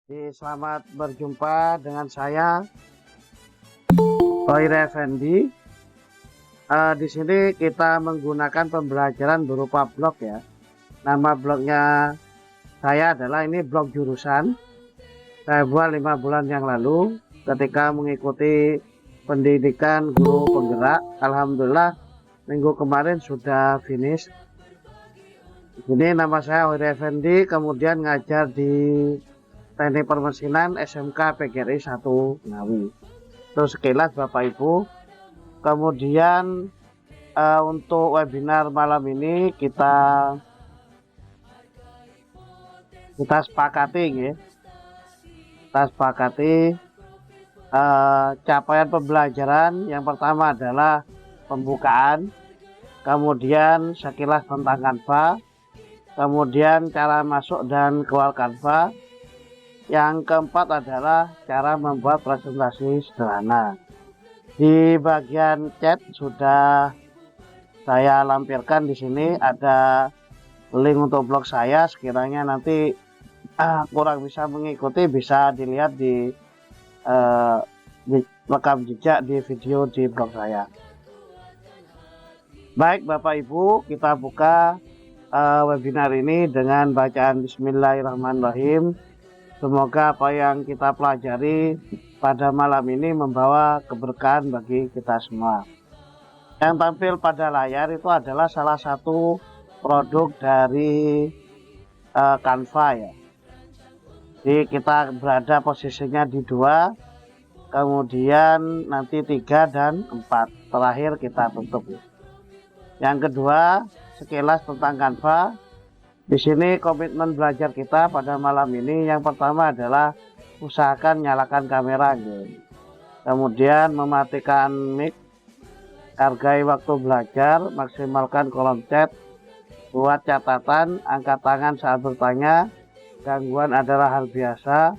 Selamat berjumpa dengan saya, Hoire Effendi. Di sini kita menggunakan pembelajaran berupa blog ya. Nama blognya saya adalah ini blog jurusan. Saya buat 5 bulan yang lalu ketika mengikuti pendidikan guru penggerak. Alhamdulillah minggu kemarin sudah finish. Ini nama saya Hoire Effendi, kemudian ngajar di Teknik Permesinan SMK PGRI 1 Ngawi. Terus sekilas Bapak Ibu. Kemudian untuk webinar malam ini kita sepakati ya. Kita sepakati capaian pembelajaran. Yang pertama adalah pembukaan, kemudian sekilas tentang Canva, kemudian cara masuk dan keluar Canva. Yang keempat adalah cara membuat presentasi sederhana. Di bagian chat sudah saya lampirkan di sini ada link untuk blog saya. Sekiranya nanti kurang bisa mengikuti, bisa dilihat di rekam jejak di video di blog saya. Baik Bapak Ibu, kita buka webinar ini dengan bacaan Bismillahirrahmanirrahim. Semoga apa yang kita pelajari pada malam ini membawa keberkahan bagi kita semua. Yang tampil pada layar itu adalah salah satu produk dari Canva ya. Jadi kita berada posisinya di 2, kemudian nanti 3 dan 4. Terakhir kita tutup. Yang kedua, sekilas tentang Canva. Di sini komitmen belajar kita pada malam ini yang pertama adalah usahakan nyalakan kamera gitu. Kemudian mematikan mic, hargai waktu belajar, maksimalkan kolom chat, buat catatan, angkat tangan saat bertanya, gangguan adalah hal biasa,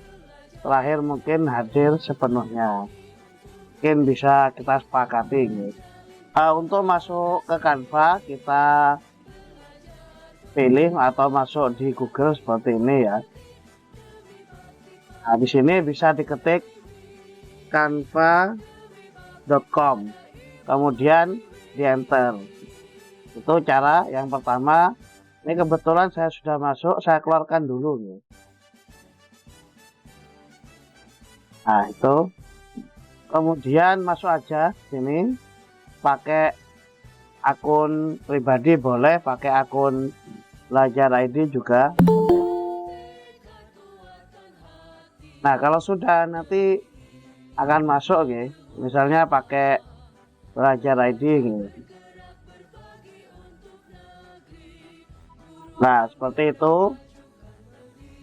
terakhir mungkin hadir sepenuhnya. Mungkin bisa kita sepakati gitu. Untuk masuk ke Canva kita pilih atau masuk di Google seperti ini ya. Nah, di sini bisa diketik canva.com, kemudian di enter. Itu cara yang pertama. Ini kebetulan saya sudah masuk, saya keluarkan dulu nih. Nah itu, kemudian masuk aja sini, pakai akun pribadi boleh, pakai akun Belajar ID juga. Nah kalau sudah nanti akan masuk ya, misalnya pakai Belajar ID gitu. Nah seperti itu.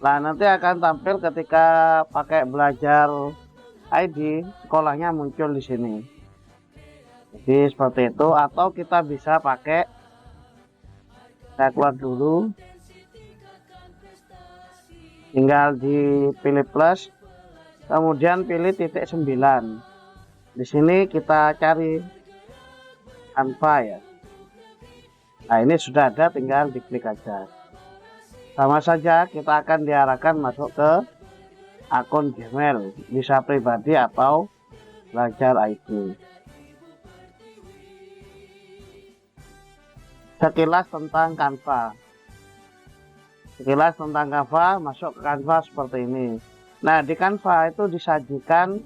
Nah nanti akan tampil ketika pakai Belajar ID, sekolahnya muncul di sini. Jadi seperti itu, atau kita bisa pakai, saya keluar dulu, tinggal dipilih plus, kemudian pilih titik 9. Di sini kita cari Canva ya. Nah ini sudah ada, tinggal diklik aja. Sama saja kita akan diarahkan masuk ke akun Gmail, bisa pribadi atau Belajar ID. Sekilas tentang Canva. Sekilas tentang Canva, masuk ke Canva seperti ini. Nah di Canva itu disajikan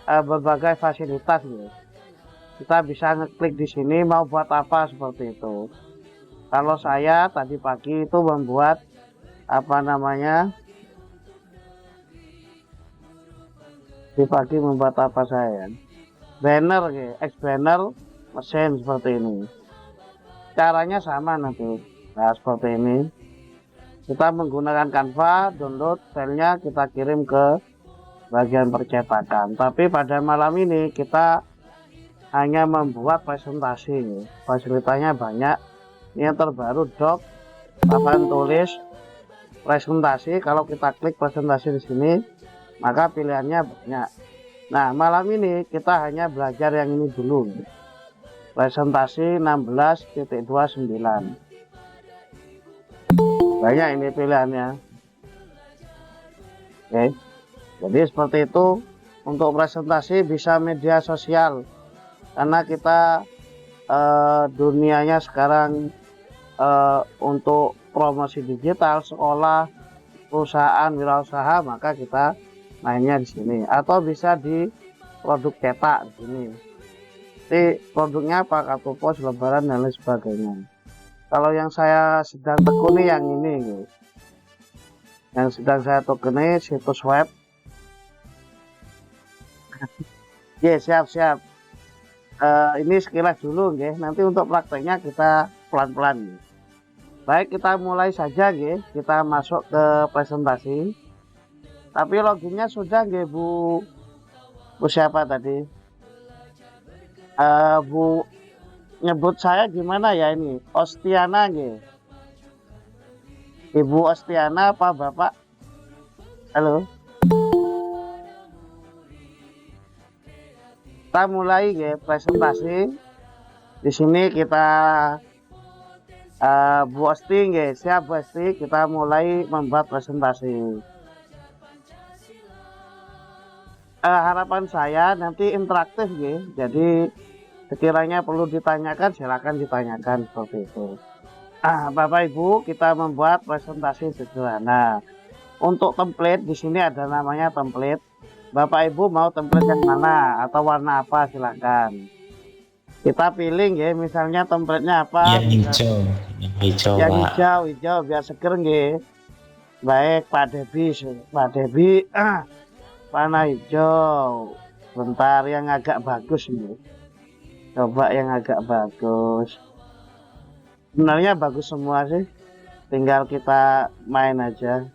berbagai fasilitas ya. Kita bisa ngeklik di sini mau buat apa seperti itu. Kalau saya tadi pagi itu membuat apa namanya, di pagi membuat apa saya, banner ya, banner mesin seperti ini. Caranya sama nanti. Nah seperti ini, kita menggunakan Canva, download filenya, kita kirim ke bagian percetakan. Tapi pada malam ini kita hanya membuat presentasi. Fasilitasnya banyak. Ini yang terbaru, doc, papan tulis, presentasi. Kalau kita klik presentasi di sini, maka pilihannya banyak. Nah malam ini kita hanya belajar yang ini dulu, presentasi 16.29. Banyak ini pilihannya. Oke. Jadi seperti itu. Untuk presentasi bisa media sosial karena kita dunianya sekarang untuk promosi digital, sekolah, perusahaan, wirausaha, maka kita mainnya di sini. Atau bisa di produk cetak di sini. Jadi produknya apa? Kartu pos, lebaran dan lain sebagainya. Kalau yang saya sedang tekuni yang ini, guys. Yang sedang saya tekuni situs web. Ya, siap-siap. Ini sekilas dulu, guys. Nanti untuk prakteknya kita pelan-pelan. Baik, kita mulai saja, guys. Kita masuk ke presentasi. Tapi loginnya sudah, guys, Bu. Bu siapa tadi? Bu nyebut saya gimana ya ini? Ostiana, guys. Ibu Ostiana apa Bapak? Halo. Kita mulai, guys, presentasi. Di sini kita Bu Osti, guys. Siap, Bu Osti. Kita mulai membuat presentasi. Harapan saya nanti interaktif, guys. Jadi sekiranya perlu ditanyakan, silakan ditanyakan seperti itu. Bapak Ibu, kita membuat presentasi sederhana. Untuk template di sini ada namanya template. Bapak Ibu mau template yang mana atau warna apa, silakan. Kita pilih, ya, misalnya templatenya apa? Yang hijau, yang hijau, Yang Pak. hijau biar seger, nggih. Baik, Pak Debi, warna hijau. Bentar, yang agak bagus ini. Coba yang agak bagus. Sebenarnya bagus semua sih. Tinggal kita main aja.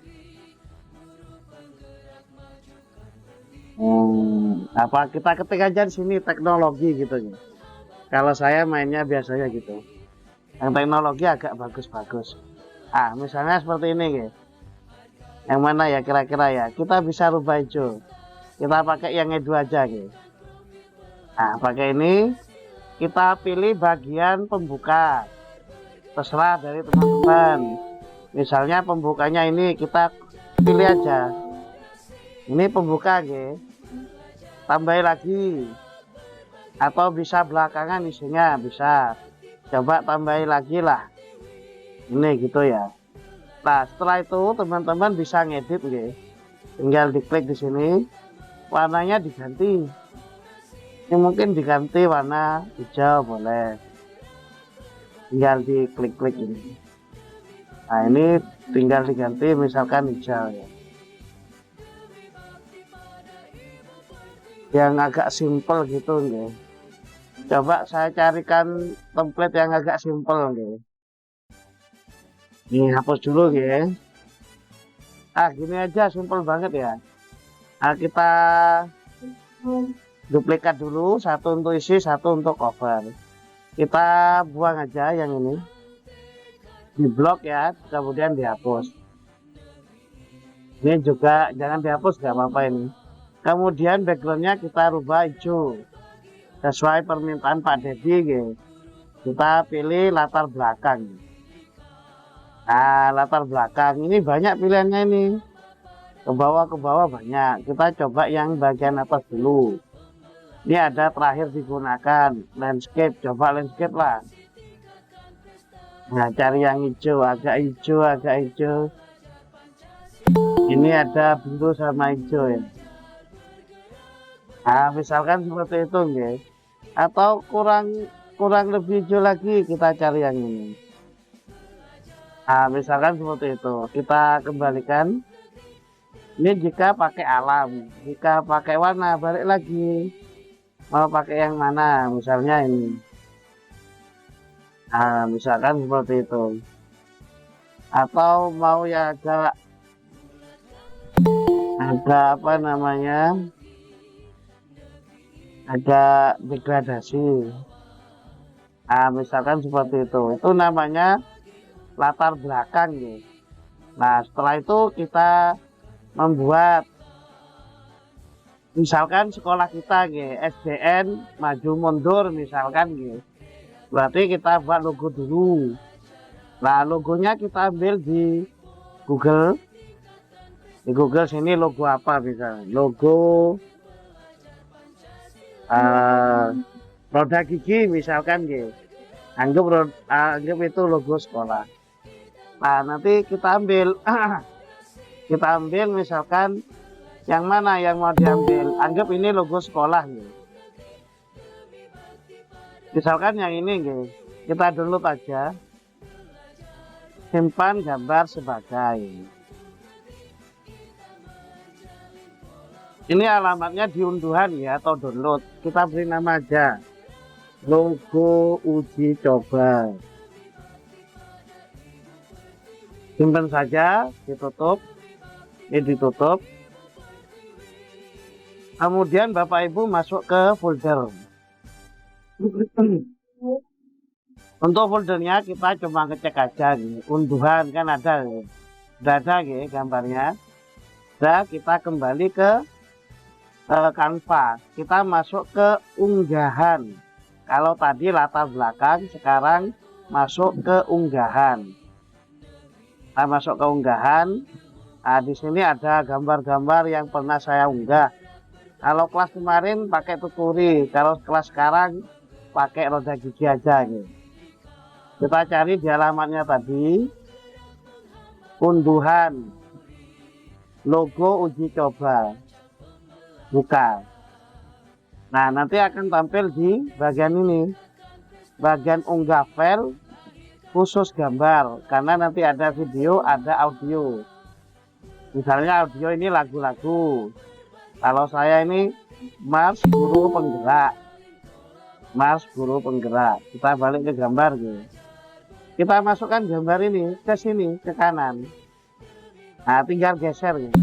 Apa kita ketik aja di sini teknologi gitu ya. Kalau saya mainnya biasanya gitu. Yang teknologi agak bagus-bagus. Misalnya seperti ini, guys. Yang mana ya kira-kira ya? Kita bisa rubah hijau. Kita pakai yang edu aja, guys. Pakai ini. Kita pilih bagian pembuka. Terserah dari teman-teman. Misalnya pembukanya ini kita pilih aja. Ini pembuka, guys. Tambahin lagi. Atau bisa belakangan isinya, bisa. Coba tambahin lagi lah. Ini gitu ya. Nah, setelah itu teman-teman bisa ngedit, guys. Tinggal diklik di sini. Warnanya diganti. Ini mungkin diganti warna hijau, boleh. Tinggal diklik-klik ini. Nah, ini tinggal diganti misalkan hijau ya. Yang agak simple gitu, guys. Coba saya carikan template yang agak simple, guys. Ini hapus dulu, guys. Gini aja simple banget ya. Kita duplikat dulu, satu untuk isi, satu untuk cover. Kita buang aja yang ini. Di blok ya, kemudian dihapus. Ini juga jangan dihapus, nggak apa-apa ini. Kemudian backgroundnya kita rubah hijau sesuai permintaan Pak Dedi, guys. Kita pilih latar belakang. Latar belakang ini banyak pilihannya ini. Ke bawah banyak. Kita coba yang bagian atas dulu. Ini ada terakhir digunakan landscape. Coba landscape lah. Nah, cari yang hijau, agak hijau. Ini ada biru sama hijau ya. Misalkan seperti itu, guys. Atau kurang lebih hijau lagi, kita cari yang ini. Misalkan seperti itu. Kita kembalikan. Ini jika pakai alam, jika pakai warna, balik lagi. Mau pakai yang mana? Misalnya ini. Misalkan seperti itu. Atau mau ya agak apa namanya? Agak degradasi. Misalkan seperti itu. Itu namanya latar belakang, ya. Nah, setelah itu kita membuat misalkan sekolah kita, SDN maju mundur misalkan, berarti kita buat logo dulu. Nah, logonya kita ambil di Google. Di Google sini logo apa misalnya? Logo roda gigi misalkan gitu. Anggap itu logo sekolah. Nah, nanti kita ambil kita ambil misalkan yang mana yang mau diambil. Anggap ini logo sekolah gitu. Misalkan yang ini gitu. Kita download aja. Simpan gambar sebagai. Ini alamatnya di unduhan ya atau download. Kita beri nama aja. Logo uji coba. Simpan saja, ditutup. Ini ditutup. Kemudian Bapak Ibu masuk ke folder. Untuk foldernya kita cuma ngecek aja nih. Unduhan kan ada. Sudah ada nih gambarnya. Dan kita kembali ke Canva. Kita masuk ke unggahan. Kalau tadi latar belakang, sekarang masuk ke unggahan. Kita masuk ke unggahan. Nah, di sini ada gambar-gambar yang pernah saya unggah. Kalau kelas kemarin pakai tuturi, kalau kelas sekarang pakai roda gigi aja gitu. Kita cari di alamatnya tadi, unduhan, logo uji coba, buka. Nah, nanti akan tampil di bagian ini, bagian unggah file khusus gambar, karena nanti ada video, ada audio. Misalnya audio ini lagu-lagu. Kalau saya ini Mars Guru Penggerak. Mars Guru Penggerak. Kita balik ke gambar gitu. Kita masukkan gambar ini ke sini, ke kanan. Nah, tinggal geser gitu.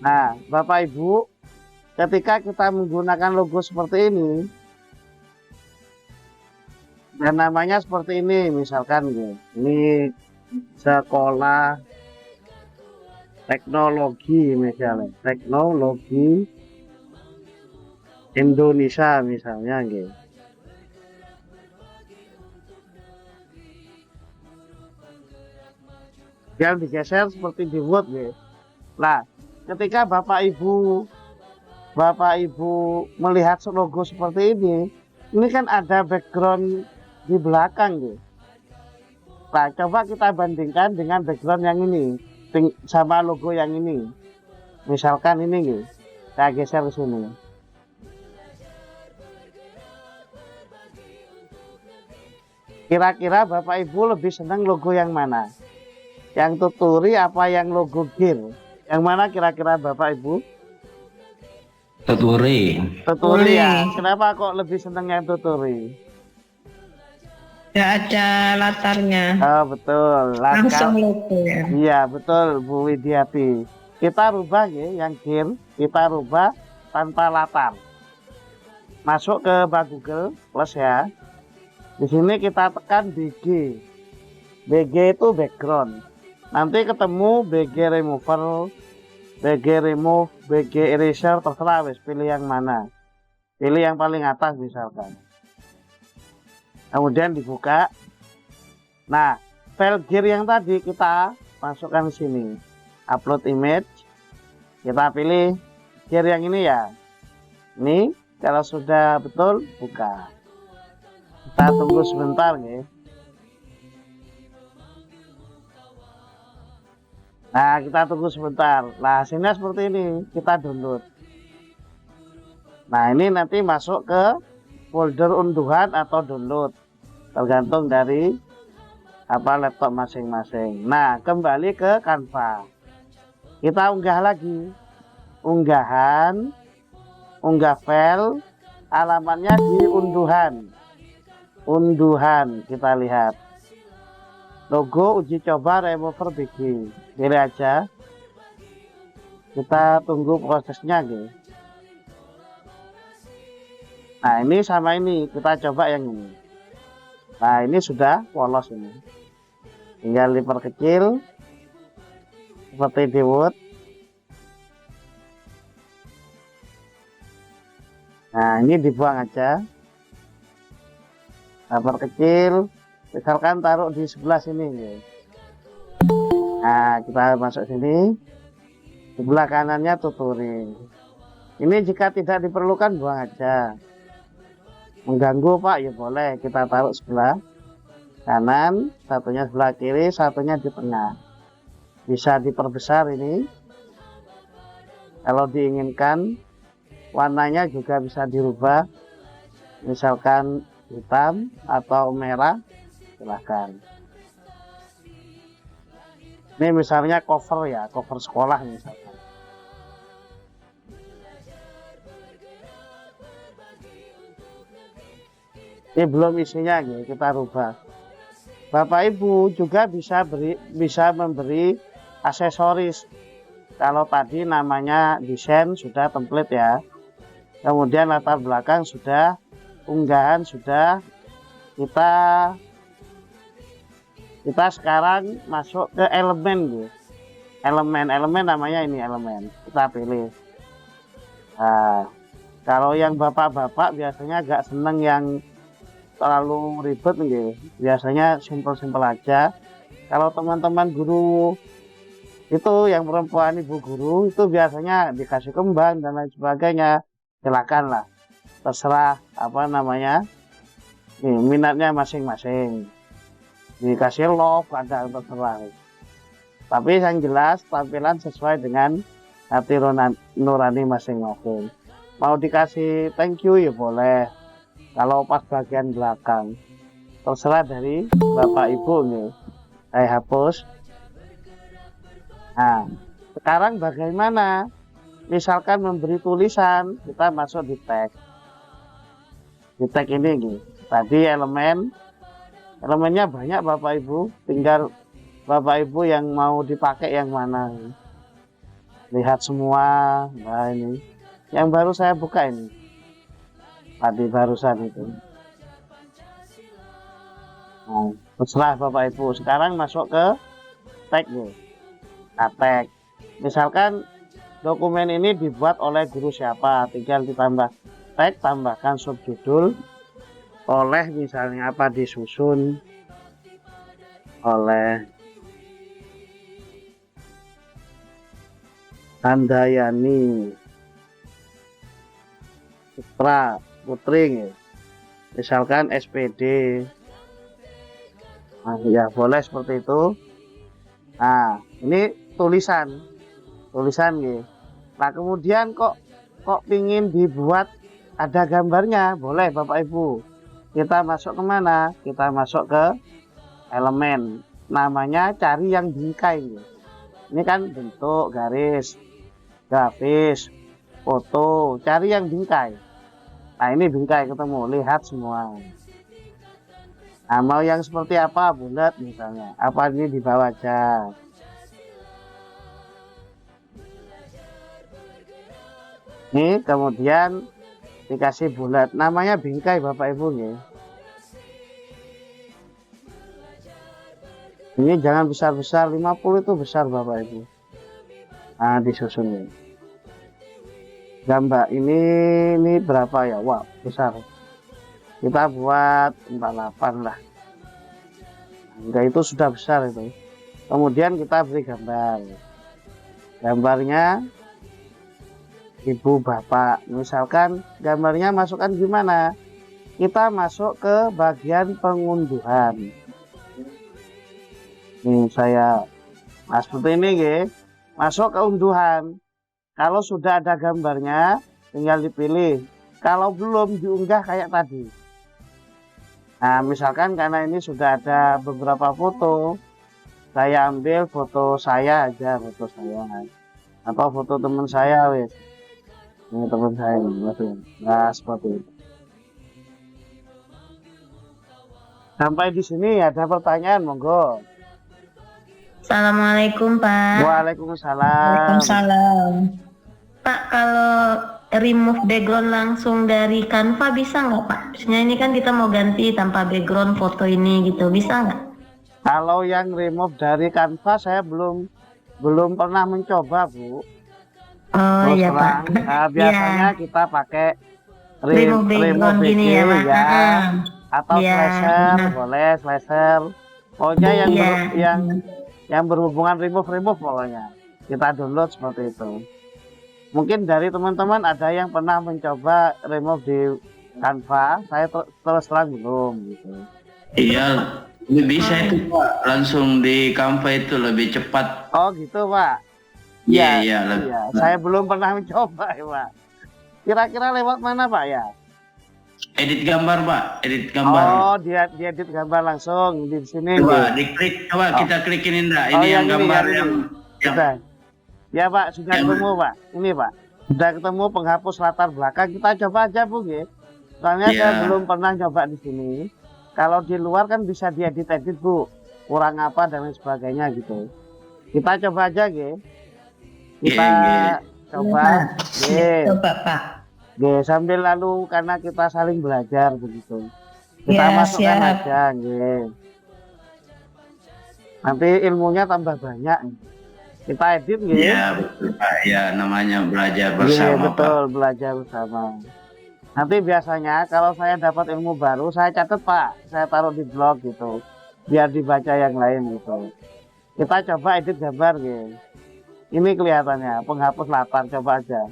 Nah, Bapak Ibu, ketika kita menggunakan logo seperti ini, dan namanya seperti ini, misalkan gitu. Ini sekolah teknologi misalnya, teknologi Indonesia misalnya gitu. Yang digeser seperti di Word gitu. Nah, ketika Bapak Ibu melihat logo seperti ini kan ada background di belakang gitu. Nah, coba kita bandingkan dengan background yang ini sama logo yang ini. Misalkan ini gitu. Saya geser ke sini. Kira-kira Bapak Ibu lebih senang logo yang mana? Yang tuturi apa yang logo gear? Yang mana kira-kira Bapak Ibu? Tuturi. Tuturi ya. Kenapa kok lebih senang yang tuturi? Ya ada latarnya. Oh betul. Langsung logo ya. Iya betul Bu Widiati. Kita rubah ya yang gear. Kita rubah tanpa latar. Masuk ke Google Plus ya. Di sini kita tekan BG. BG itu background. Nanti ketemu BG remover, BG remove, BG eraser, terserah wes pilih yang mana. Pilih yang paling atas misalkan. Kemudian dibuka. Nah, file gear yang tadi kita masukkan ke sini. Upload image. Kita pilih gear yang ini ya. Ini kalau sudah betul buka. Kita tunggu sebentar nih. Nah, kita tunggu sebentar. Nah, hasilnya seperti ini. Kita download. Nah, ini nanti masuk ke folder unduhan atau download. Tergantung dari laptop masing-masing. Nah, kembali ke Canva. Kita unggah lagi. Unggahan. Unggah file. Alamatnya di unduhan. Unduhan. Kita lihat. Logo uji coba remover BG. Pilih aja. Kita tunggu prosesnya gitu. Nah, ini sama ini. Kita coba yang ini. Nah, ini sudah polos ini. Tinggal diperkecil. Seperti di Word. Nah, ini dibuang aja. Perkecil. Misalkan taruh di sebelah sini gitu. Nah, kita masuk sini. Sebelah kanannya tuturin. Ini jika tidak diperlukan buang aja. Mengganggu Pak ya boleh, kita taruh sebelah kanan, satunya sebelah kiri, satunya di tengah. Bisa diperbesar ini. Kalau diinginkan warnanya juga bisa dirubah. Misalkan hitam atau merah, silahkan. Ini misalnya cover ya, cover sekolah misalkan. Ini belum isinya gitu, kita rubah. Bapak Ibu juga bisa memberi aksesoris. Kalau tadi namanya desain sudah template ya. Kemudian latar belakang sudah, unggahan sudah. Kita sekarang masuk ke elemen gitu. Elemen namanya ini elemen. Kita pilih. Nah, kalau yang bapak-bapak biasanya agak seneng yang terlalu ribet gitu. Biasanya simpel-simpel aja. Kalau teman-teman guru itu yang perempuan ibu guru itu biasanya dikasih kembang dan lain sebagainya. Silakan lah. Terserah apa namanya. Nih, minatnya masing-masing. Dikasih love ada terserah. Tapi yang jelas tampilan sesuai dengan hati nurani masing-masing. Mau dikasih thank you ya boleh. Kalau pas bagian belakang terserah dari bapak ibu nih. Saya hapus. Nah, sekarang bagaimana? Misalkan memberi tulisan, kita masuk di tag. Di tag ini nih. Tadi elemennya banyak bapak ibu. Tinggal bapak ibu yang mau dipakai yang mana. Lihat semua. Nah ini. Yang baru saya buka ini. Tadi barusan itu. Nah, terserah bapak ibu. Sekarang masuk ke tag nih. Nah, tag. Misalkan dokumen ini dibuat oleh guru siapa, tinggal ditambah tag, tambahkan subjudul oleh misalnya apa, disusun oleh Handayani Putra Putri, misalkan SPD. Nah, ya boleh seperti itu. Nah, ini tulisan gitu. Nah, kemudian kok pingin dibuat ada gambarnya, boleh Bapak Ibu. Kita masuk kemana? Kita masuk ke elemen. Namanya cari yang bingkai. Ini kan bentuk, garis, grafis, foto. Cari yang bingkai. Nah, ini bingkai ketemu, lihat semua. Nah, mau yang seperti apa? Bulat misalnya. Apa ini di bawah aja? Ini kemudian dikasih bulat. Namanya bingkai Bapak Ibu nih. Ini jangan besar-besar, 50 itu besar Bapak Ibu. Nah, disusun nih. Gambar ini berapa ya? Wah, besar. Kita buat 48 lah. Enggak, itu sudah besar itu. Kemudian kita beri gambar. Gambarnya ibu bapak. Misalkan gambarnya masukkan gimana? Kita masuk ke bagian pengunduhan. Nih saya seperti ini guys. Masuk ke unduhan. Kalau sudah ada gambarnya, tinggal dipilih. Kalau belum, diunggah kayak tadi. Nah, misalkan karena ini sudah ada beberapa foto, saya ambil foto saya aja, foto saya. Atau foto teman saya, wes. Ini teman saya, nah seperti itu. Sampai di sini ada pertanyaan, monggo. Assalamualaikum Pak. Waalaikumsalam. Waalaikumsalam. Pak, kalau remove background langsung dari Canva bisa nggak Pak? Maksudnya ini kan kita mau ganti tanpa background foto ini gitu, bisa nggak? Kalau yang remove dari Canva saya belum pernah mencoba, Bu. Oh iya Pak. Nah, biasanya kita pakai remove background gini ya Pak. Atau slasher, boleh slasher. Pokoknya yang yang berhubungan remove pokoknya. kita download seperti itu. Mungkin dari teman-teman ada yang pernah mencoba remove di Canva, saya terus terang belum gitu. Iya, lebih bisa itu Pak, langsung di Canva itu lebih cepat. Oh gitu Pak. Iya, Iya, lebih. iya. Saya belum pernah mencoba ya Pak. Kira-kira lewat mana Pak ya? Edit gambar Pak, edit gambar. Oh, dia edit gambar langsung di sini. Coba gitu. diklik, coba kita klik ini enggak? Oh, Ini yang ini, gambar ini. yang Sudah. Ya Pak, sudah Yang- ketemu Pak. Ini Pak. Sudah ketemu penghapus latar belakang. Kita coba aja Bu ya. Soalnya Iya. saya belum pernah coba di sini. Kalau di luar kan bisa diedit-edit Bu. Kurang apa dan lain sebagainya gitu. Kita coba aja ya. Kita Iya. coba. Iya, Ya. coba Pak. Oke, sambil lalu karena kita saling belajar begitu. Kita Ya, masukkan siap. aja, nge. Nanti ilmunya tambah banyak. Kita edit, nge. Iya, betul Pak. Ya, namanya belajar Iya, bersama Pak. betul, belajar bersama. Nanti biasanya kalau saya dapat ilmu baru, saya catat Pak, saya taruh di blog gitu, biar dibaca yang lain gitu. Kita coba edit gambar, nge. Ini kelihatannya penghapus latar, coba aja.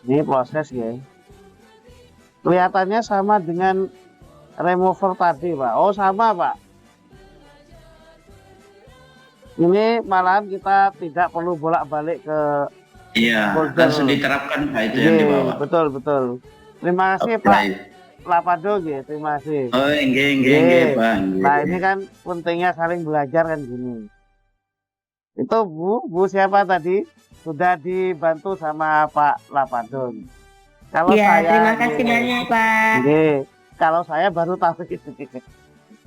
Ini proses ya. Kelihatannya sama dengan remover tadi Pak. Oh sama Pak. Ini malahan kita tidak perlu bolak-balik ke Iya, folder. langsung diterapkan Pak itu yang di bawah. Betul betul. Terima kasih Oke. Pak Lapado ya. Terima kasih. Oh, enggak, Ye. Pak. Nah ini kan pentingnya saling belajar kan gini. Itu Bu siapa tadi? Sudah dibantu sama Pak Lapadon. Kalau Iya, saya terima kasih banyak Pak. Oke, kalau saya baru tahu gitu.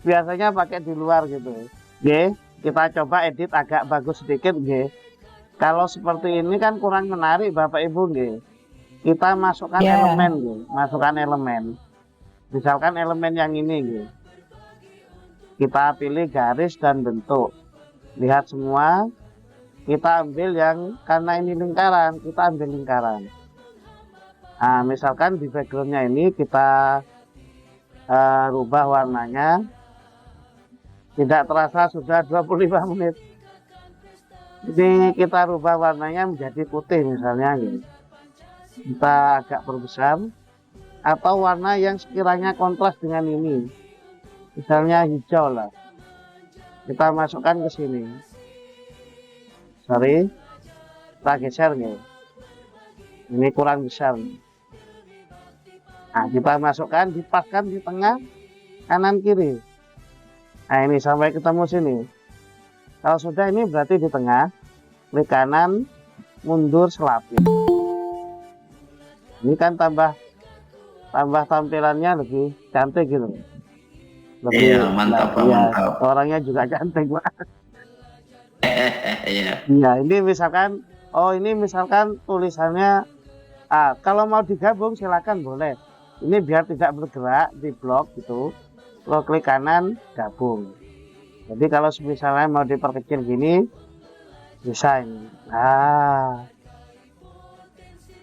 Biasanya pakai di luar gitu. Oke, kita coba edit agak bagus sedikit, oke. Kalau seperti ini kan kurang menarik Bapak Ibu, oke. Kita masukkan Ya. elemen, oke. Masukkan elemen. Misalkan elemen yang ini, oke. Kita pilih garis dan bentuk. Lihat semua. Kita ambil yang karena ini lingkaran, kita ambil lingkaran. Nah, misalkan di backgroundnya ini kita rubah warnanya. Tidak terasa sudah 25 menit. Ini kita rubah warnanya menjadi putih misalnya. Gitu. Kita agak perbesar. Atau warna yang sekiranya kontras dengan ini. Misalnya hijau lah. Kita masukkan ke sini. Sorry. Kita geser nih. Ini kurang besar. Nah, kita masukkan, dipaskan di tengah, kanan kiri. Nah, ini sampai ketemu sini. Kalau sudah ini berarti di tengah, klik kanan, mundur selapin. Ini kan tambah tampilannya lebih cantik gitu. Iya, mantap Pak, iya, mantap. orangnya juga cantik Pak. Iya. Iya, ini misalkan tulisannya kalau mau digabung silakan boleh. Ini biar tidak bergerak di blok gitu. Kalau klik kanan gabung. Jadi kalau misalnya mau diperkecil gini bisa ini.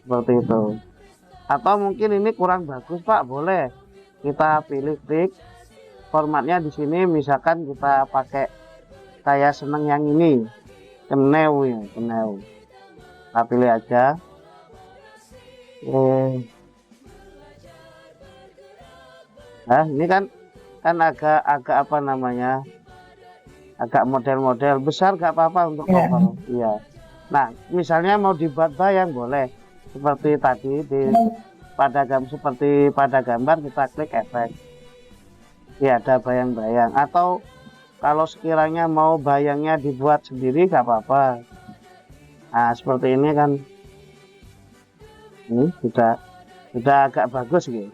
Seperti itu. Atau mungkin ini kurang bagus Pak, boleh. Kita pilih klik formatnya di sini misalkan kita pakai saya seneng yang ini. Keneu ya, keneu. Kita pilih aja. Nah, ini kan agak apa namanya? Agak model-model besar gak apa-apa untuk cover. Iya. Nah, misalnya mau dibuat bayang boleh. Seperti tadi seperti pada gambar kita klik efek. Ya, ada bayang-bayang atau kalau sekiranya mau bayangnya dibuat sendiri gak apa-apa. Nah, seperti ini kan. Ini sudah agak bagus gitu.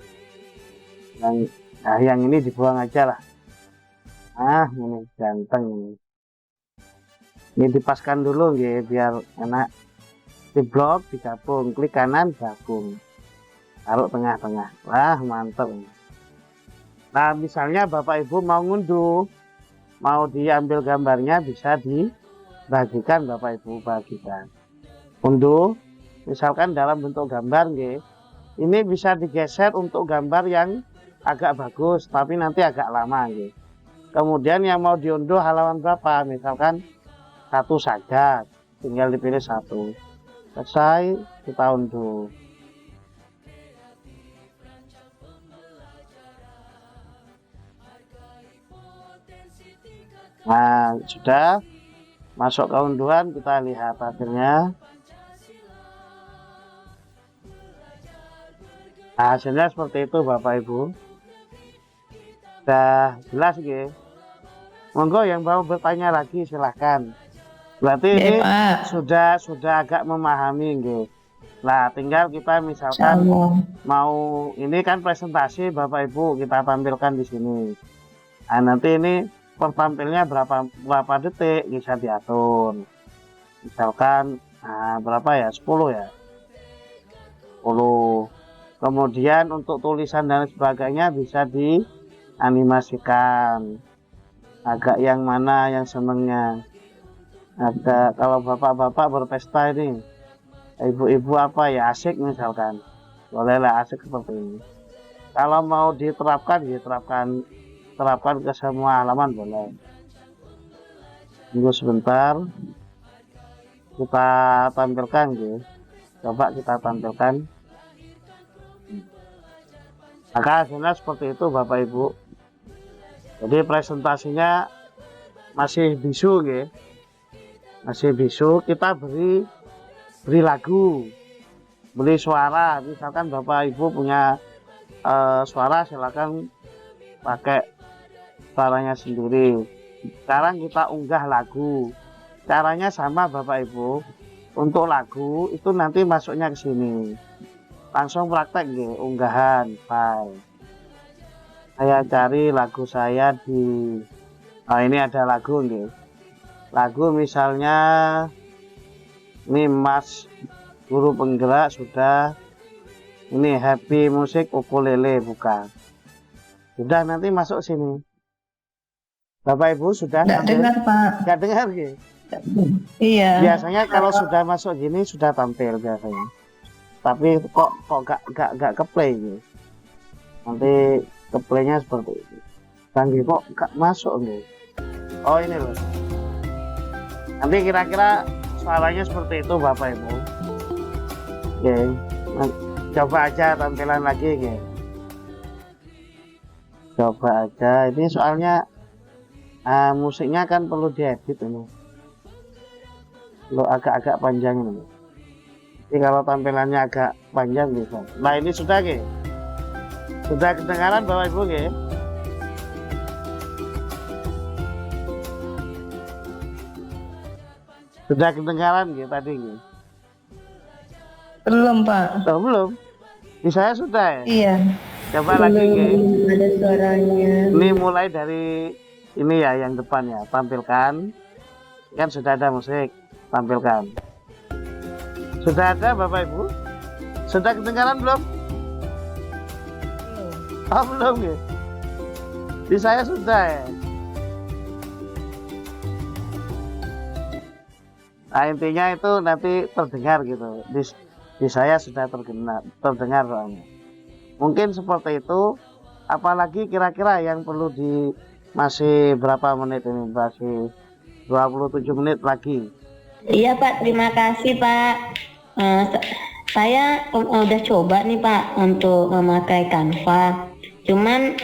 Yang ini dibuang aja lah. Ini ganteng ini. Ini dipaskan dulu gitu, biar enak. Di blok digabung, klik kanan gabung. Taruh tengah-tengah. Wah, mantap. Nah, misalnya Bapak Ibu mau ngunduh, mau diambil gambarnya bisa dibagikan Bapak Ibu bagikan. Unduh, misalkan dalam bentuk gambar nggih. Ini bisa digeser untuk gambar yang agak bagus tapi nanti agak lama nggih. Kemudian yang mau diunduh halaman berapa? Misalkan satu saja, tinggal dipilih satu. Selesai, kita unduh. Nah, sudah masuk ke unduhan, kita lihat hasilnya. Nah, hasilnya seperti itu Bapak Ibu. Sudah jelas gitu. Monggo yang mau bertanya lagi silahkan. Berarti ini Pak. sudah agak memahami gitu. Nah, tinggal kita misalkan mau ini kan presentasi Bapak Ibu kita tampilkan di sini. Nah, nanti ini pertampilnya berapa detik bisa diatur. Misalkan berapa ya? 10 ya. 10. Kemudian untuk tulisan dan sebagainya bisa dianimasikan. Agak yang mana yang senengnya. Ada kalau bapak-bapak berpesta ini, ibu-ibu apa ya asik misalkan. Bolehlah asik seperti ini. Kalau mau diterapkan ke semua halaman boleh. Tunggu sebentar, kita tampilkan gitu. Coba kita tampilkan. Maka hasilnya seperti itu Bapak Ibu. Jadi presentasinya masih bisu gitu. Masih bisu, kita beri lagu, beri suara. Misalkan Bapak Ibu punya suara, silakan pakai suaranya sendiri. Sekarang kita unggah lagu. Caranya sama Bapak Ibu. Untuk lagu itu nanti masuknya ke sini. Langsung praktek gitu, unggahan file. Saya cari lagu saya di ini ada lagu gitu. Lagu misalnya ini Mas Guru Penggerak sudah. Ini Happy Musik Ukulele bukan. Sudah nanti masuk sini. Bapak Ibu sudah Nggak dengar Pak. Nggak dengar gitu. Iya. Biasanya kalau sudah masuk gini sudah tampil biasanya. Tapi kok gak ke play gitu. Nanti ke playnya seperti ini. Canggih kok gak masuk gitu. Oh ini loh. Nanti kira-kira suaranya seperti itu Bapak Ibu. Oke. Nah, coba aja tampilan lagi gitu. Coba aja. Ini soalnya musiknya kan perlu diedit ini. Lo agak-agak panjang ini. Jadi kalau tampilannya agak panjang bisa. Nah ini sudah gitu. Sudah kedengaran Bapak Ibu gitu. Sudah kedengaran gitu tadi gitu. Belum Pak. Oh, belum. Di saya sudah ya. Iya. Coba lagi gitu. Ada suaranya. Ini mulai dari ini ya yang depan ya. Tampilkan. Kan sudah ada musik. Tampilkan. Sudah ada Bapak Ibu? Sudah kedengaran belum? Oh belum ya? Di saya sudah ya. Nah intinya itu nanti terdengar gitu. Di saya sudah terdengar soalnya. Mungkin seperti itu. Apalagi kira-kira yang perlu masih berapa menit ini? Masih 27 menit lagi. Iya Pak, terima kasih Pak. Saya udah coba nih Pak untuk memakai Canva. Cuman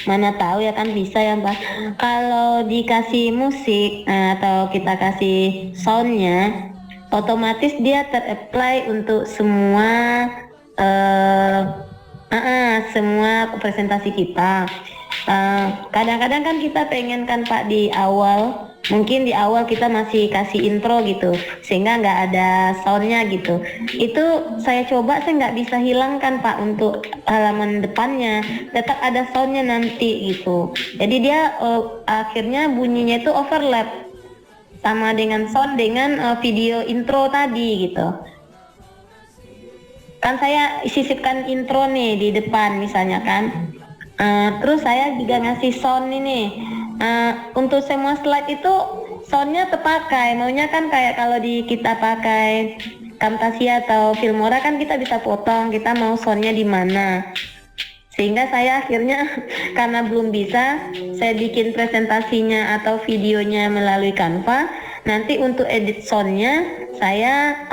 mana tahu ya kan bisa ya Pak. Kalau dikasih musik atau kita kasih soundnya, otomatis dia ter-apply untuk semua semua presentasi kita. Kadang-kadang kan kita pengen kan Pak di awal, mungkin di awal kita masih kasih intro gitu, sehingga nggak ada soundnya gitu. Itu saya coba, saya nggak bisa hilangkan Pak untuk halaman depannya, tetap ada soundnya nanti gitu. Jadi dia akhirnya bunyinya itu overlap sama dengan sound dengan video intro tadi gitu. Kan saya sisipkan intro nih di depan misalnya kan. Terus saya juga ngasih sound ini. Untuk semua slide itu soundnya terpakai. Maunya kan kayak kalau kita pakai Camtasia atau Filmora kan kita bisa potong. Kita mau soundnya di mana. Sehingga saya akhirnya karena belum bisa, saya bikin presentasinya atau videonya melalui Canva. nanti untuk edit soundnya saya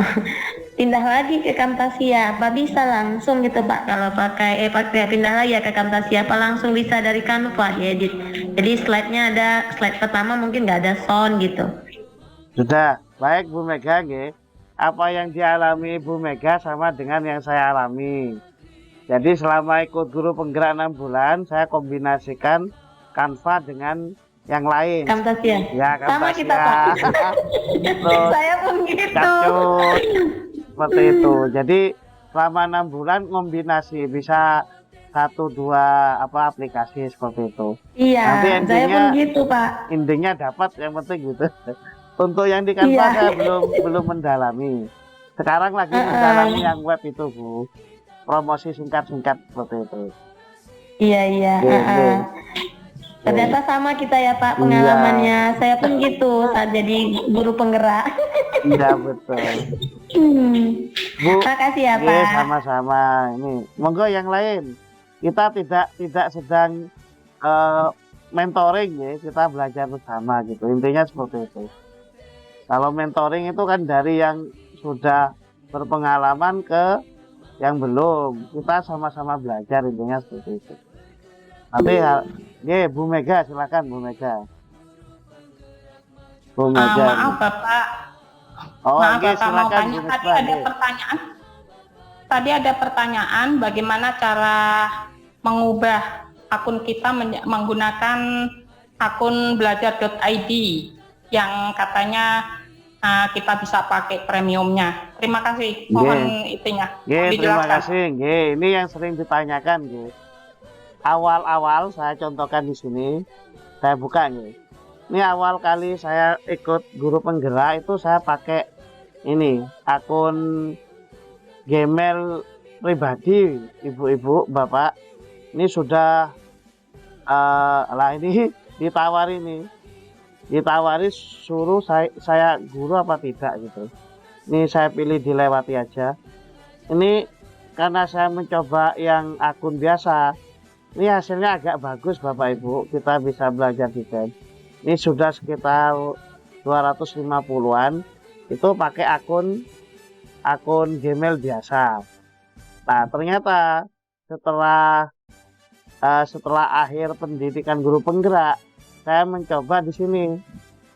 pindah lagi ke Camtasia. Apa bisa langsung gitu Pak kalau pakai pindah lagi ya ke Camtasia, apa langsung bisa dari Canva diedit? Jadi slide-nya ada, slide pertama mungkin nggak ada sound gitu. Sudah, baik Bu Mega nggih. Apa yang dialami Bu Mega sama dengan yang saya alami. Jadi selama ikut guru penggerak 6 bulan, saya kombinasikan Canva dengan yang lain. Camtasia. Ya, Sama Camtasia. kita Pak. Terus Saya pun gitu. Capcut, seperti itu. Jadi selama 6 bulan kombinasi bisa 1-2 aplikasi seperti itu. Iya, Nanti saya endingnya- pun gitu Pak. Intinya dapat, yang penting gitu. Untuk yang di Canva Iya. saya belum mendalami. Sekarang lagi mendalami yang web itu Bu. Promosi singkat-singkat seperti itu. Iya iya. Oke, oke. Ternyata sama kita ya Pak Iya. pengalamannya. Saya pun gitu saat jadi guru penggerak. Iya betul. Bu, Makasih ya Oke, Pak. sama-sama. Ini monggo yang lain. Kita tidak sedang mentoring ya, kita belajar bersama gitu. Intinya seperti itu. Kalau mentoring itu kan dari yang sudah berpengalaman ke yang belum. Kita sama-sama belajar, intinya seperti itu. Nanti ya, Bu Mega silakan Bu Mega. Bu Mega. Maaf Bapak, Oh, maaf oke, Bapak mau silakan Bu tanya. Tadi Misbah, ada nggih. pertanyaan. Tadi ada pertanyaan bagaimana cara mengubah akun kita menggunakan akun belajar.id yang katanya kita bisa pakai premiumnya. Terima kasih. Mohon itunya. Nggih, terima dijelaskan. kasih. Nggih, ini yang sering ditanyakan nggih. Awal-awal saya contohkan di sini, saya buka nggih. Ini awal kali saya ikut guru penggerak itu saya pakai ini akun Gmail pribadi, ibu-ibu, bapak. Ini sudah ini ditawari suruh saya guru apa tidak gitu. Ini saya pilih dilewati aja. Ini karena saya mencoba yang akun biasa, ini hasilnya agak bagus Bapak Ibu. Kita bisa belajar desain. Ini sudah sekitar 250-an. Itu pakai akun Gmail biasa. Nah ternyata setelah akhir pendidikan guru penggerak, saya mencoba di sini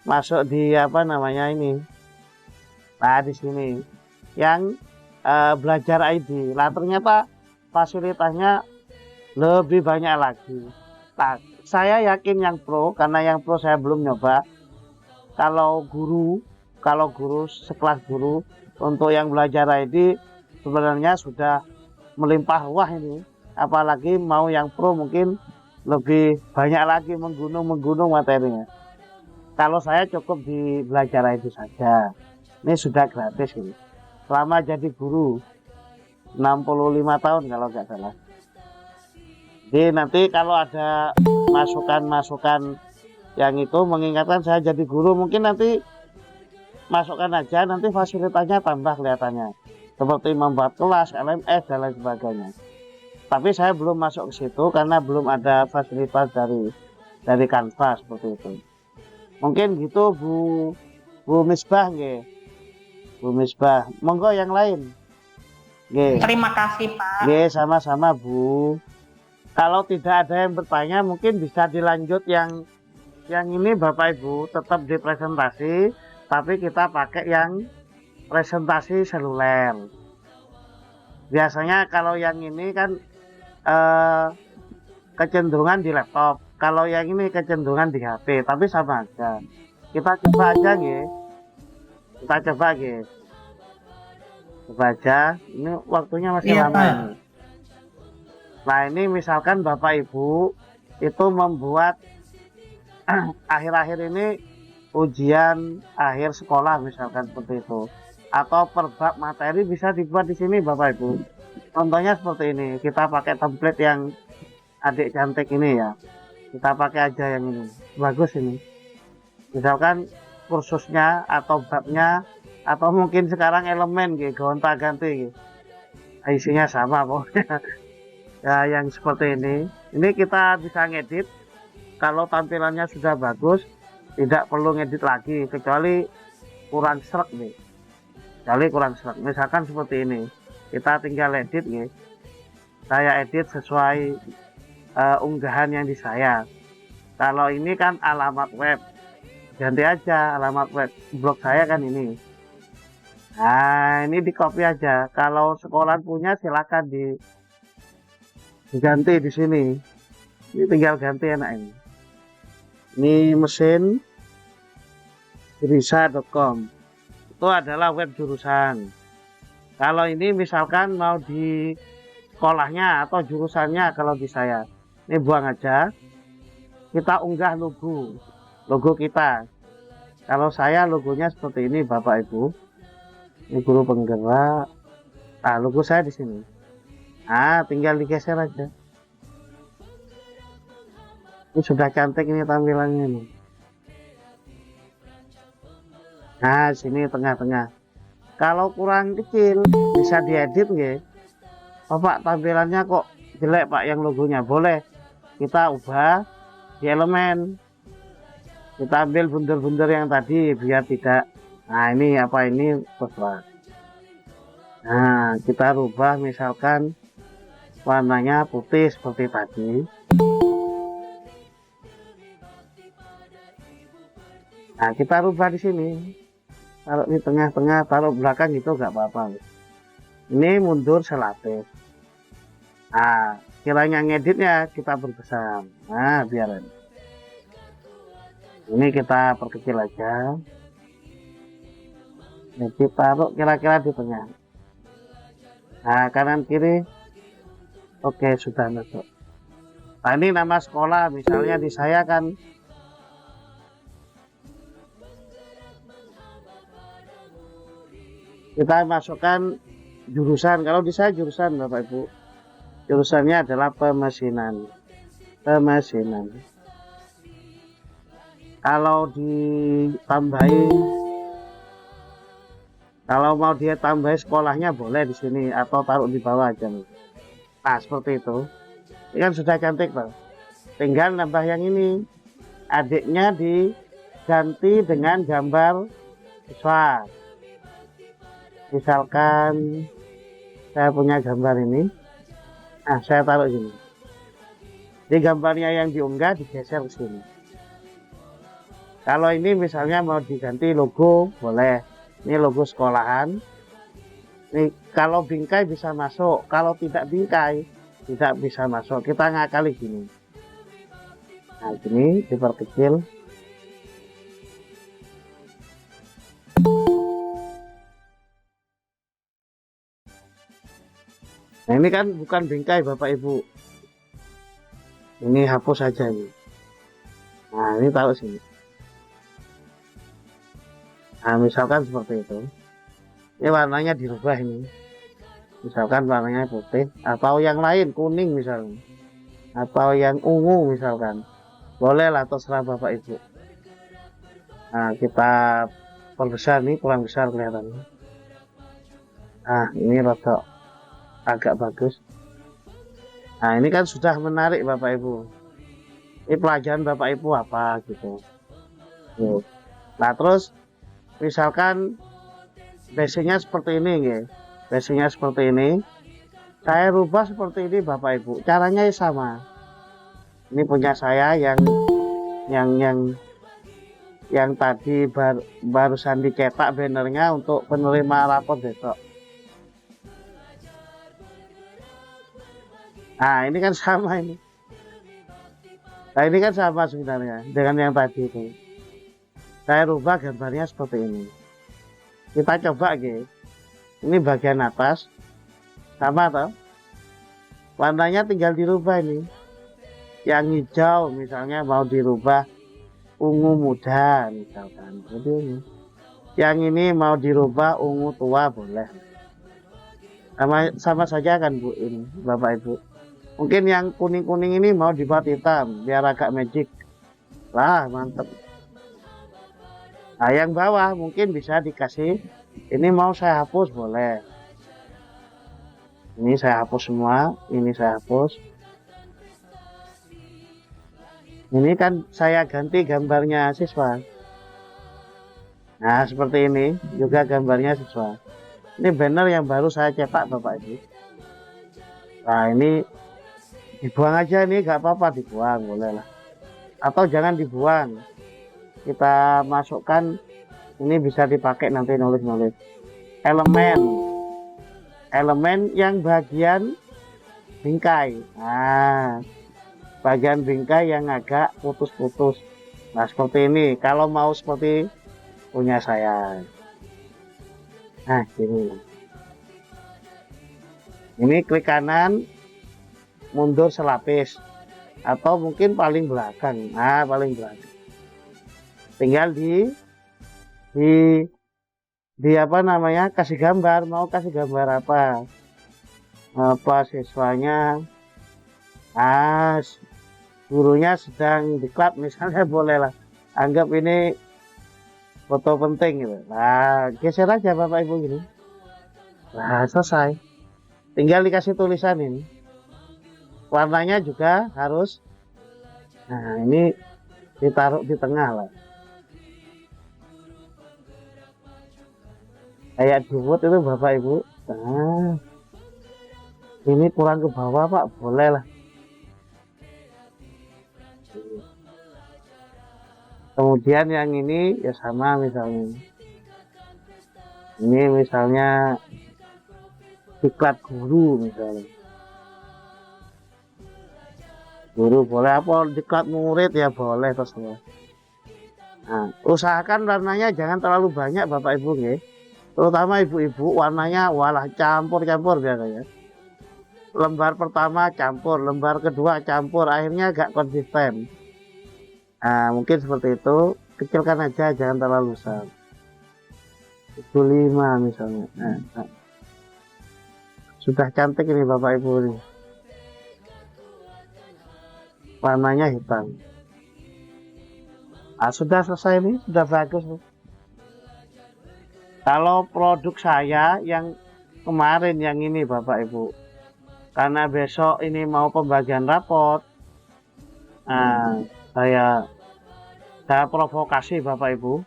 masuk di ini. Nah di sini yang belajar ID. Lah ternyata fasilitasnya lebih banyak lagi. Nah, saya yakin yang pro, karena yang pro saya belum nyoba. Kalau guru sekelas guru untuk yang belajar ID sebenarnya sudah melimpah ruah ini. Apalagi mau yang pro mungkin lebih banyak lagi menggunung materinya. Kalau saya cukup di belajar ID saja. Ini sudah gratis ini. Selama jadi guru 65 tahun kalau nggak salah. Jadi nanti kalau ada masukan-masukan yang itu mengingatkan saya jadi guru, mungkin nanti masukkan aja, nanti fasilitasnya tambah kelihatannya. Seperti membuat kelas, LMS dan lain sebagainya. Tapi saya belum masuk ke situ karena belum ada fasilitas dari Canva seperti itu. Mungkin gitu Bu Misbah nggih. Bu Misbah, monggo yang lain. Nggih. Terima kasih Pak. Nggih, sama-sama Bu. Kalau tidak ada yang bertanya, mungkin bisa dilanjut yang ini Bapak Ibu, tetap di presentasi, tapi kita pakai yang presentasi seluler. Biasanya kalau yang ini kan kecenderungan di laptop, kalau yang ini kecenderungan di HP, tapi sama aja. Kita coba aja nggih. Kita coba nggih. Coba aja, ini waktunya masih Iya, lama Pak. ini. Nah ini misalkan Bapak Ibu itu membuat akhir-akhir ini ujian akhir sekolah misalkan seperti itu, atau per bab materi bisa dibuat di sini Bapak Ibu. Contohnya seperti ini, kita pakai template yang adik cantik ini ya, kita pakai aja yang ini, bagus ini. Misalkan kursusnya atau babnya, atau mungkin sekarang elemen gitu, gonta-ganti gitu. Isinya sama pokoknya. Ya yang seperti ini kita bisa ngedit. Kalau tampilannya sudah bagus, tidak perlu ngedit lagi, kecuali kurang serak nih. Kali kurang serak. Misalkan seperti ini. Kita tinggal edit nih. Saya edit sesuai unggahan yang di saya. Kalau ini kan alamat web. Ganti aja alamat web blog saya kan ini. Nah, ini di copy aja. Kalau sekolah punya silakan diganti di sini. Ini tinggal ganti enak ini. Ini mesin risa.com. Itu adalah web jurusan. Kalau ini misalkan mau di sekolahnya atau jurusannya kalau di saya. Ini buang aja. Kita unggah logo kita. Kalau saya logonya seperti ini Bapak Ibu. Ini guru penggerak. Nah, logo saya di sini. Nah, tinggal digeser aja. Ini sudah cantik ini tampilannya nih. Nah, sini tengah-tengah. Kalau kurang kecil bisa diedit nggih. Oh, Pak, tampilannya kok jelek Pak yang logonya. Boleh kita ubah di elemen. Kita ambil bunder-bunder yang tadi biar tidak. Nah, ini apa ini Pak. Nah, kita rubah misalkan warnanya putih seperti tadi. Nah, kita rubah di sini. Taruh di tengah-tengah, taruh belakang gitu nggak apa-apa. Ini mundur selapis. Nah, kiranya ngeditnya kita perbesar. Nah, biar ini kita perkecil aja. Ini kita taruh kira-kira di tengah. Nah, kanan kiri. Oke, sudah masuk. Nah, ini nama sekolah. Misalnya di saya kan kita masukkan jurusan. Kalau di saya jurusan Bapak Ibu. Jurusannya adalah pemesinan. Kalau mau dia tambahin sekolahnya boleh di sini atau taruh di bawah aja. Nah, seperti itu. Ini kan sudah cantik, Pak. Tinggal nambah yang ini. Adiknya diganti dengan gambar siswa. Misalkan saya punya gambar ini. Nah, saya taruh sini. Di gambarnya yang diunggah digeser ke sini. Kalau ini misalnya mau diganti logo, boleh. Ini logo sekolahan. Ini kalau bingkai bisa masuk. Kalau tidak bingkai, tidak bisa masuk. Kita ngakali gini. Nah, gini diperkecil. Nah, ini kan bukan bingkai Bapak Ibu. Ini hapus saja ini. Nah, ini taruh sini. Nah, misalkan seperti itu. Ini warnanya dirubah ini. Misalkan warnanya putih atau yang lain kuning misalnya. Atau yang ungu misalkan. Boleh lah, terserah Bapak Ibu. Nah, kita perbesar nih, kurang besar kelihatannya. Nah, ini rada agak bagus. Nah, ini kan sudah menarik Bapak Ibu. Ini pelajaran Bapak Ibu apa gitu. Nah, terus misalkan basicnya seperti ini ya. Basicnya seperti ini. Saya rubah seperti ini Bapak Ibu. Caranya sama. Ini punya saya yang tadi barusan dicetak bannernya untuk penerima rapor besok. Nah, ini kan sama ini. Nah, ini kan sama sebenarnya dengan yang tadi itu. Saya rubah gambarnya seperti ini. Kita coba gitu. Ini bagian atas. Sama toh? Warnanya tinggal dirubah ini. Yang hijau misalnya mau dirubah ungu muda misalkan. Jadi ini. Yang ini mau dirubah ungu tua boleh. Sama saja kan Bu ini, Bapak Ibu. Mungkin yang kuning-kuning ini mau dibuat hitam biar agak magic. Lah, mantep. Nah, yang bawah mungkin bisa dikasih. Ini mau saya hapus boleh. Ini saya hapus semua. Ini saya hapus. Ini kan saya ganti gambarnya siswa. Nah, seperti ini juga gambarnya sesuai. Ini banner yang baru saya cetak Bapak Ibu. Nah, ini dibuang aja, ini nggak apa-apa, dibuang boleh lah. Atau jangan dibuang. Kita masukkan, ini bisa dipakai nanti nulis-nulis. Elemen yang bagian bingkai. Nah, bagian bingkai yang agak putus-putus. Nah, seperti ini. Kalau mau seperti punya saya. Nah, ini klik kanan, mundur selapis, atau mungkin paling belakang. Nah, paling belakang. Tinggal di apa namanya, kasih gambar. Mau kasih gambar apa siswanya. Gurunya sedang diklat misalnya, boleh lah. Anggap ini foto penting gitu. Nah, geser aja Bapak Ibu gini. Nah, selesai. Tinggal dikasih tulisan ini. Warnanya juga harus. Nah, ini ditaruh di tengah lah. Kayak dibuat itu Bapak Ibu. Nah, ini kurang ke bawah Pak, boleh lah. Kemudian yang ini ya sama misalnya. Ini misalnya diklat guru misalnya. Guru boleh, apa diklat murid ya boleh terserah. Nah, usahakan warnanya jangan terlalu banyak Bapak Ibu ya. Terutama ibu-ibu, warnanya walah campur-campur biasanya. Lembar pertama campur, lembar kedua campur, akhirnya agak konsisten. Nah, mungkin seperti itu, kecilkan aja, jangan terlalu besar. Itu 5 misalnya. Nah. Sudah cantik ini Bapak Ibu nih. Warnanya hitam. Nah, sudah selesai nih, sudah bagus nih. Kalau produk saya yang kemarin yang ini Bapak Ibu, karena besok ini mau pembagian raport, saya provokasi Bapak Ibu,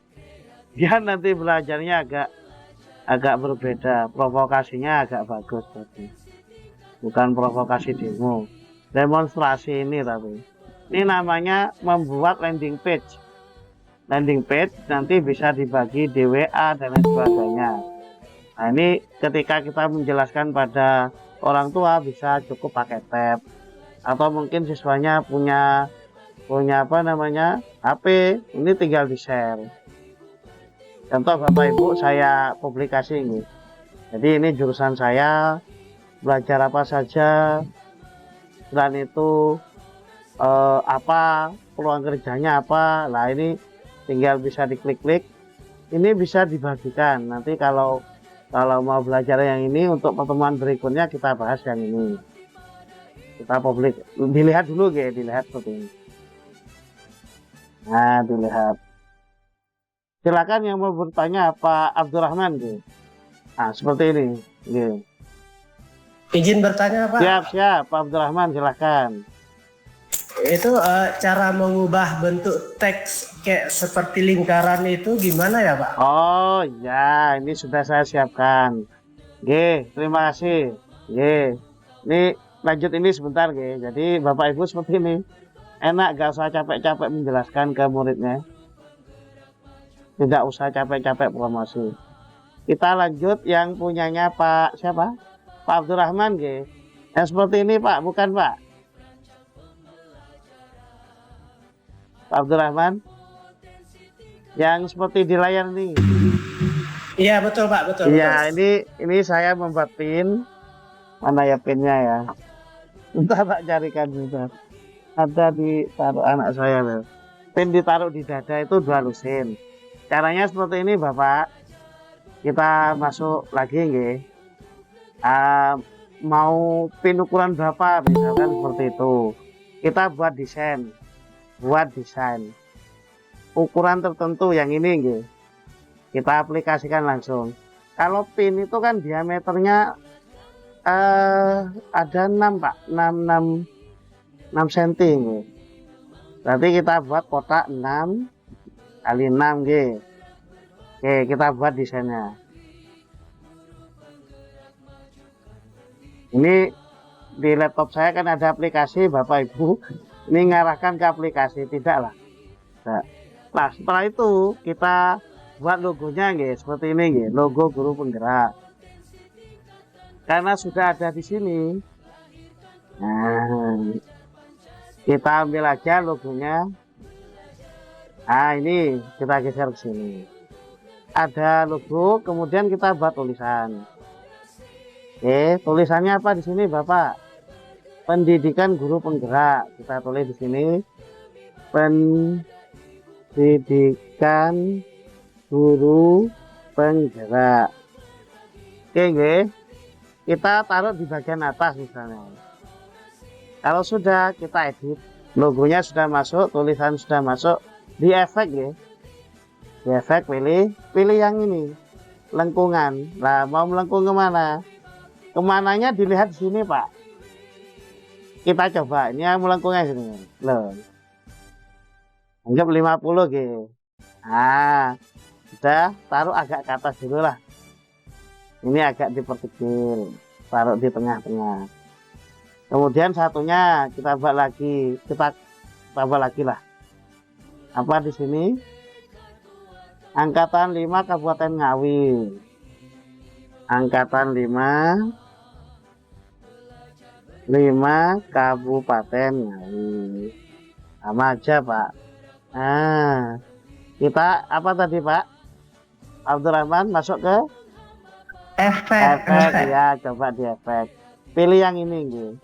biar nanti belajarnya agak berbeda, provokasinya agak bagus tadi. Bukan provokasi demo, demonstrasi ini. Tapi ini namanya membuat landing page nanti bisa dibagi di WA dan lain sebagainya. Nah, ini ketika kita menjelaskan pada orang tua bisa cukup pakai tab, atau mungkin siswanya punya apa namanya HP, ini tinggal di share. Contoh Bapak Ibu, saya publikasi ini. Jadi ini jurusan saya, belajar apa saja, dan itu apa peluang kerjanya apa. Nah, ini tinggal bisa diklik-klik. Ini bisa dibagikan. Nanti kalau mau belajar yang ini, untuk pertemuan berikutnya kita bahas yang ini. Kita publik, dilihat dulu ya, dilihat seperti ini. Nah, dilihat. Silakan yang mau bertanya Pak Abdurrahman gitu. Nah, seperti ini. Gitu. Izin bertanya Pak. Siap Pak Abdurrahman, silakan. Itu cara mengubah bentuk teks kayak seperti lingkaran itu gimana ya Pak? Oh ya, ini sudah saya siapkan. Oke, terima kasih. Oke, ini lanjut ini sebentar Oke. Jadi Bapak Ibu seperti ini. Enak, gak usah capek-capek menjelaskan ke muridnya. Tidak usah capek-capek promosi. Kita lanjut yang punyanya Pak siapa? Pak Abdurrahman Oke. Yang seperti ini Pak, bukan Pak? Pak Abdurrahman, yang seperti di layar ini. Iya betul Pak, betul. Iya, ini saya membuat pin. Mana ya pinnya ya? Entah Pak, carikan juga. Ada di taruh anak saya loh. Pin ditaruh di dada itu 2 lusin. Caranya seperti ini Bapak. Kita masuk lagi nggih. Mau pin ukuran berapa misalkan seperti itu. Kita buat desain. Ukuran tertentu yang ini nggih. Kita aplikasikan langsung. Kalau pin itu kan diameternya ada 6 Pak, 6 cm nggih. Berarti kita buat kotak 6 kali 6 nggih. Oke, kita buat desainnya. Ini di laptop saya kan ada aplikasi, Bapak Ibu. Ini ngarahkan ke aplikasi, tidak lah. Nah, setelah itu kita buat logonya nggih, seperti ini nggih, logo guru penggerak. Karena sudah ada di sini. Nah, kita ambil aja logonya. Nah, ini kita geser ke sini. Ada logo, kemudian kita buat tulisan. Oke, tulisannya apa di sini, Bapak? Pendidikan guru penggerak. Kita tulis di sini. Pendidikan guru penggerak. Oke, nggih. Kita taruh di bagian atas misalnya. Kalau sudah, kita edit. Logonya sudah masuk, tulisan sudah masuk. Di efek ya. Di efek pilih yang ini. Lengkungan. Nah, mau melengkung kemana? Kemananya dilihat di sini, Pak. Kita coba. Ini yang melengkungnya sini. Loh. Anggap 50 gitu. Nah, sudah taruh agak ke atas dulu lah. Ini agak diperkecil. Taruh di tengah-tengah. Kemudian satunya kita buat lagi. Kita tambah lagi lah. Apa di sini? Angkatan 5 Kabupaten Ngawi. Angkatan 5 Kabupaten Ngawi. Sama aja, Pak. Nah, kita apa tadi, Pak? Abdurrahman masuk ke efek ya, coba di efek. Pilih yang ini gitu.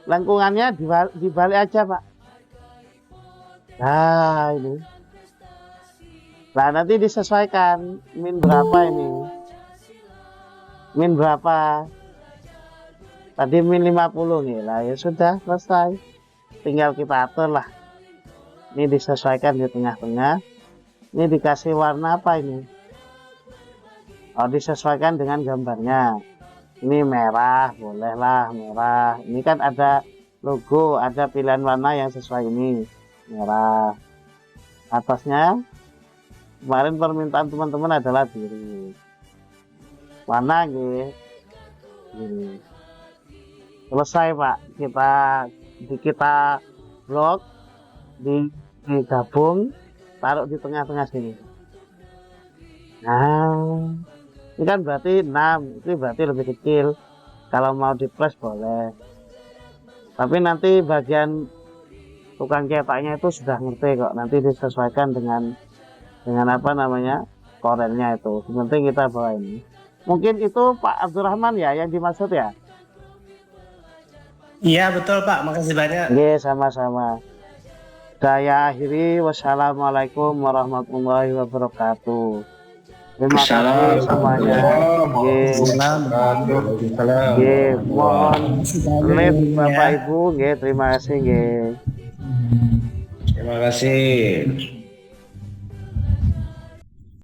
Lengkungannya dibalik aja, Pak. Nah, ini. Nah, nanti disesuaikan min berapa ini. Min berapa? Tadi min 50 nih lah, ya sudah selesai. Tinggal kita atur lah. Ini disesuaikan di tengah-tengah. Ini dikasih warna apa ini? Oh, disesuaikan dengan gambarnya. Ini merah, bolehlah merah. Ini kan ada logo, ada pilihan warna yang sesuai ini. Merah. Atasnya, kemarin permintaan teman-teman adalah biru. Warna gitu. Biru. Selesai, Pak. Kita blok, digabung, taruh di tengah-tengah sini. Nah, ini kan berarti 6, ini berarti lebih kecil. Kalau mau di plus boleh. Tapi nanti bagian tukang cetaknya itu sudah ngerti kok. Nanti disesuaikan dengan apa namanya, korennya itu. Yang penting kita bawa ini. Mungkin itu Pak Abdurrahman ya yang dimaksud ya? Iya betul Pak, makasih banyak. Oke, sama-sama. Saya akhiri, wassalamualaikum warahmatullahi wabarakatuh. Terima kasih semuanya. Mohon live Bapak Ibu, terima kasih. Terima kasih.